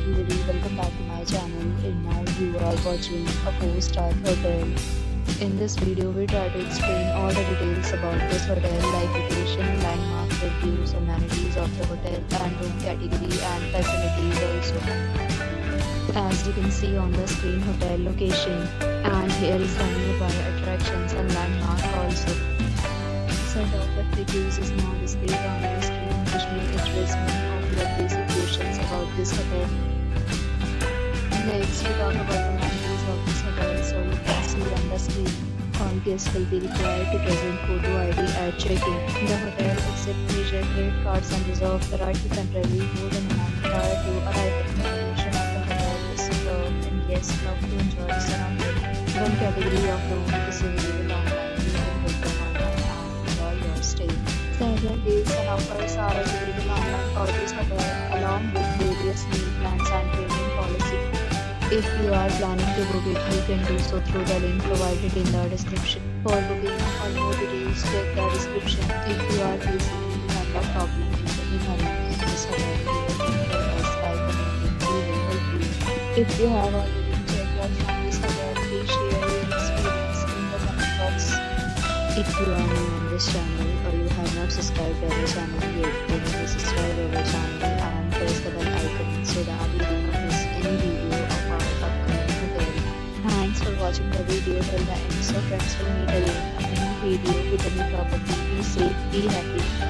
everybody, welcome back to my channel, and now you are watching a 4-star hotel. In this video, we try to explain all the details about this hotel like location, landmark, reviews, amenities of the hotel and room category and facilities also. As you can see on the screen, hotel location, and here is the nearby attractions and landmark also. Set of the reviews is now displayed on the screen, which may address many of your basic questions about this hotel. Next, we talk about the amenities of this hotel. So you can see on the screen, all guests will be required to present photo ID at check-in. The hotel accepts major credit cards and reserves the right to temporarily hold an amount prior to arrival. The location of the hotel is superb and guests love to enjoy the surroundings. One category of room is available online. You can book them online and enjoy your stay. Several deals and offers are available online for this hotel, along with various meal plans and payment policy. If you are planning to book it, you can do so through the link provided in the description. For booking or more details, check the description. If you are facing any kind of problem booking a room in this hotel, you can contact us by commenting. We will help you. If you have already checked out from this hotel, please share your experience in the comment box. If you are new on this channel or you have not subscribed to our channel yet, then please subscribe to our channel and press the bell icon so that you don't miss any video of our upcoming hotel. Thanks for watching the video till the end. So friends, will meet again in a new video with a new property. Be safe, be happy.